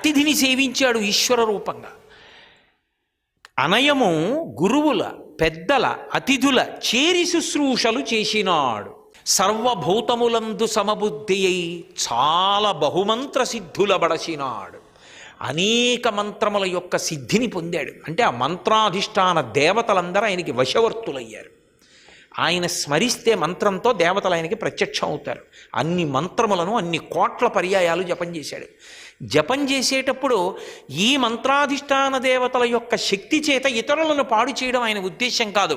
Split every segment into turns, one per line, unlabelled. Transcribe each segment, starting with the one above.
అతిథిని సేవించాడు ఈశ్వర రూపంగా. అనయము గురువుల పెద్దల అతిథుల చేరి శుశ్రూషలు చేసినాడు. సర్వభూతములందు సమబుద్ధి అయి చాలా బహుమంత్ర సిద్ధుల బడసినాడు. అనేక మంత్రముల యొక్క సిద్ధిని పొందాడు. అంటే ఆ మంత్రాధిష్టాన దేవతలందరూ ఆయనకి వశవర్తులయ్యారు. ఆయన స్మరిస్తే మంత్రంతో దేవతలు ఆయనకి ప్రత్యక్షం అవుతారు. అన్ని మంత్రములను అన్ని కోట్ల పర్యాయాలు జపం చేశాడు. జపం చేసేటప్పుడు ఈ మంత్రాధిష్టాన దేవతల యొక్క శక్తి చేత ఇతరులను పాడు చేయడం ఆయన ఉద్దేశం కాదు.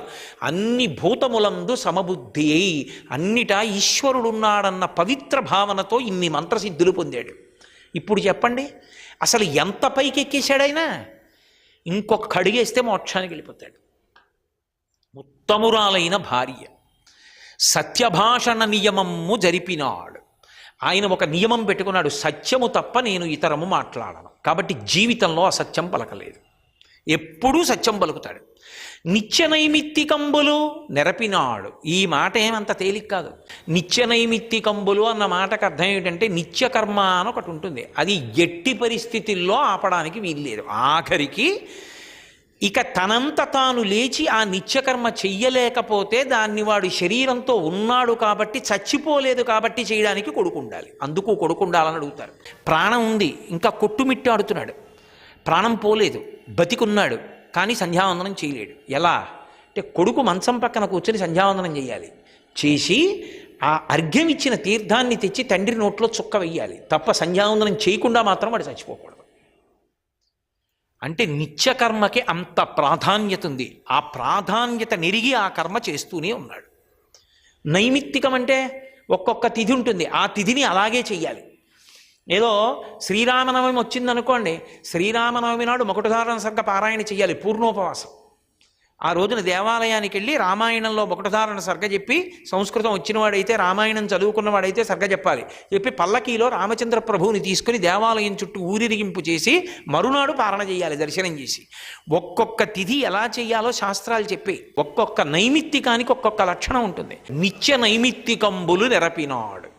అన్ని భూతములందు సమబుద్ధి అయి అన్నిటా ఈశ్వరుడున్నాడన్న పవిత్ర భావనతో ఇన్ని మంత్రసిద్ధులు పొందాడు. ఇప్పుడు చెప్పండి, అసలు ఎంత పైకి ఎక్కేశాడైనా? ఇంకొక అడుగేస్తే మోక్షానికి వెళ్ళిపోతాడు. ఉత్తమురాలైన భార్య సత్యభాషణ నియమము జరిపినాడు. ఆయన ఒక నియమం పెట్టుకున్నాడు, సత్యము తప్ప నేను ఇతరము మాట్లాడను. కాబట్టి జీవితంలో అసత్యం పలకలేదు, ఎప్పుడూ సత్యం పలుకుతాడు. నిత్య నైమిత్తికంబులు నెరపినాడు. ఈ మాట ఏమంత తేలిక కాదు. నిత్య నైమిత్తికంబులు అన్న మాటకు అర్థం ఏమిటంటే నిత్యకర్మ అని ఒకటి ఉంటుంది. అది ఎట్టి పరిస్థితుల్లో ఆపడానికి వీల్లేదు. ఆఖరికి ఇక తనంత తాను లేచి ఆ నిత్యకర్మ చెయ్యలేకపోతే దాన్ని వాడు శరీరంతో ఉన్నాడు కాబట్టి, చచ్చిపోలేదు కాబట్టి చేయడానికి కొడుకు ఉండాలి. అందుకు కొడుకు ఉండాలని అడుగుతారు. ప్రాణం ఉంది, ఇంకా కొట్టుమిట్టాడుతున్నాడు, ప్రాణం పోలేదు, బతికున్నాడు, కానీ సంధ్యావందనం చేయలేడు. ఎలా అంటే కొడుకు మంచం పక్కన కూర్చొని సంధ్యావందనం చేయాలి. చేసి ఆ అర్ఘ్యం ఇచ్చిన తీర్థాన్ని తెచ్చి తండ్రి నోట్లో చుక్క వెయ్యాలి. తప్ప సంధ్యావందనం చేయకుండా మాత్రం వాడు చచ్చిపోకూడదు. అంటే నిత్యకర్మకి అంత ప్రాధాన్యత ఉంది. ఆ ప్రాధాన్యత నెరిగి ఆ కర్మ చేస్తూనే ఉన్నాడు. నైమిత్తికం అంటే ఒక్కొక్క తిథి ఉంటుంది, ఆ తిథిని అలాగే చెయ్యాలి. ఏదో శ్రీరామనవమి వచ్చిందనుకోండి, శ్రీరామనవమి నాడు మొకటధారణ సర్గ పారాయణ చెయ్యాలి, పూర్ణోపవాసం. ఆ రోజున దేవాలయానికి వెళ్ళి రామాయణంలో మొకటధారణ సర్గ చెప్పి, సంస్కృతం వచ్చినవాడైతే రామాయణం చదువుకున్నవాడైతే సర్గ చెప్పాలి. చెప్పి పల్లకీలో రామచంద్ర ప్రభువుని తీసుకుని దేవాలయం చుట్టూ ఊరిరిగింపు చేసి మరునాడు పారణ చేయాలి దర్శనం చేసి. ఒక్కొక్క తిథి ఎలా చెయ్యాలో శాస్త్రాలు చెప్పి, ఒక్కొక్క నైమిత్తికానికి ఒక్కొక్క లక్షణం ఉంటుంది. నిత్య నైమిత్తికంబులు నెరపినాడు.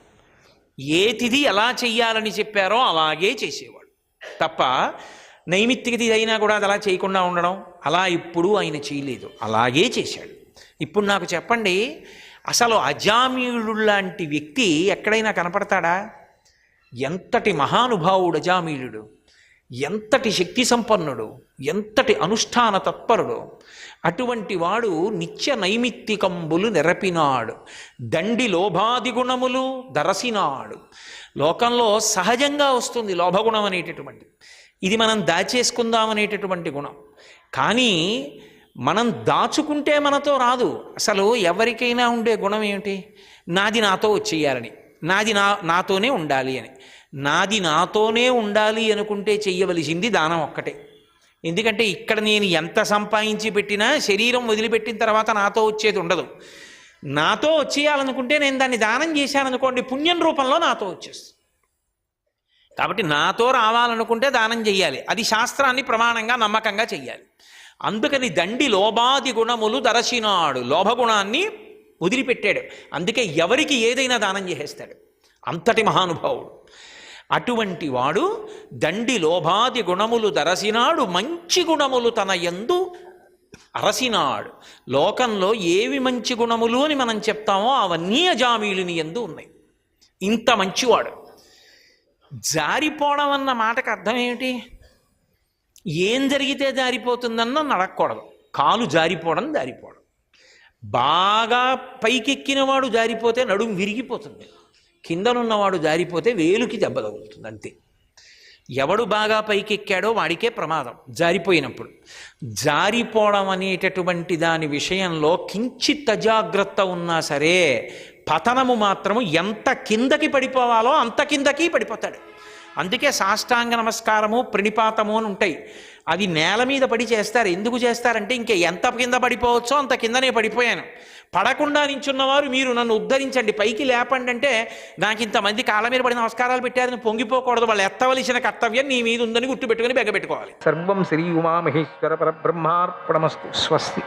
ఏ తిథి ఎలా చెయ్యాలని చెప్పారో అలాగే చేసేవాడు తప్ప నైమిత్తిక తిథి అయినా కూడా అది అలా చేయకుండా ఉండడం అలా ఇప్పుడు ఆయన చేయలేదు, అలాగే చేశాడు. ఇప్పుడు నాకు చెప్పండి, అసలు అజామీయుడు లాంటి వ్యక్తి ఎక్కడైనా కనపడతాడా? ఎంతటి మహానుభావుడు అజామీయుడు, ఎంతటి శక్తి సంపన్నుడు, ఎంతటి అనుష్ఠాన తత్పరుడు. అటువంటి వాడు నిత్య నైమిత్తికంబులు నెరపినాడు. దండి లోభాది గుణములు దరసినాడు. లోకంలో సహజంగా వస్తుంది లోభగుణం అనేటటువంటి, ఇది మనం దాచేసుకుందామనేటటువంటి గుణం. కానీ మనం దాచుకుంటే మనతో రాదు. అసలు ఎవరికైనా ఉండే గుణం ఏమిటి? నాది నాతో వచ్చేయాలని, నాది నాతోనే ఉండాలి అని. నాది నాతోనే ఉండాలి అనుకుంటే చెయ్యవలసింది దానం ఒక్కటే. ఎందుకంటే ఇక్కడ నేను ఎంత సంపాదించి పెట్టినా శరీరం వదిలిపెట్టిన తర్వాత నాతో వచ్చేది ఉండదు. నాతో వచ్చేయాలనుకుంటే నేను దాన్ని దానం చేశాననుకోండి, పుణ్యం రూపంలో నాతో వచ్చేస్తుంది. కాబట్టి నాతో రావాలనుకుంటే దానం చెయ్యాలి. అది శాస్త్రాన్ని ప్రమాణంగా నమ్మకంగా చెయ్యాలి. అందుకని దండి లోభాది గుణములు దరసినాడు. లోభగుణాన్ని వదిలిపెట్టాడు. అందుకే ఎవరికి ఏదైనా దానం చేసేస్తాడు. అంతటి మహానుభావుడు. అటువంటి వాడు దండి లోభాది గుణములు దరసినాడు. మంచి గుణములు తన యందు అరసినాడు. లోకంలో ఏవి మంచి గుణములు అని మనం చెప్తామో అవన్నీ అజామీయుని యందు ఉన్నాయి. ఇంత మంచివాడు. జారిపోవడం అన్న మాటకు అర్థం ఏమిటి? ఏం జరిగితే జారిపోతుందన్న నడకూడదు. కాలు జారిపోవడం జారిపోవడం. బాగా పైకెక్కినవాడు జారిపోతే నడుము విరిగిపోతుంది, కిందనున్నవాడు జారిపోతే వేలుకి దెబ్బ తగులుతుంది, అంతే. ఎవడు బాగా పైకెక్కాడో వాడికే ప్రమాదం జారిపోయినప్పుడు. జారిపోవడం అనేటటువంటి దాని విషయంలో కించిత్ అజాగ్రత్త ఉన్నా సరే పతనము మాత్రము ఎంత కిందకి పడిపోవాలో అంత కిందకి పడిపోతాడు. అందుకే సాష్టాంగ నమస్కారము ప్రణిపాతము అని ఉంటాయి. అవి నేల మీద పడి చేస్తారు. ఎందుకు చేస్తారంటే ఇంకా ఎంత కింద పడిపోవచ్చో అంత కిందనే పడిపోయాను, పడకుండా నించున్నవారు మీరు నన్ను ఉద్ధరించండి, పైకి లేపండి అంటే, నాకు ఇంతమంది కాళ్ళ మీద పడి నమస్కారాలు పెట్టారని పొంగిపోకూడదు. వాళ్ళు ఎత్తవలసిన కర్తవ్యం నీ మీద ఉందని గుర్తుపెట్టుకుని బెగ్గబెట్టుకోవాలి.
సర్వం శ్రీ ఉమామహేశ్వర పరబ్రహ్మార్పణమస్తు. స్వస్తి.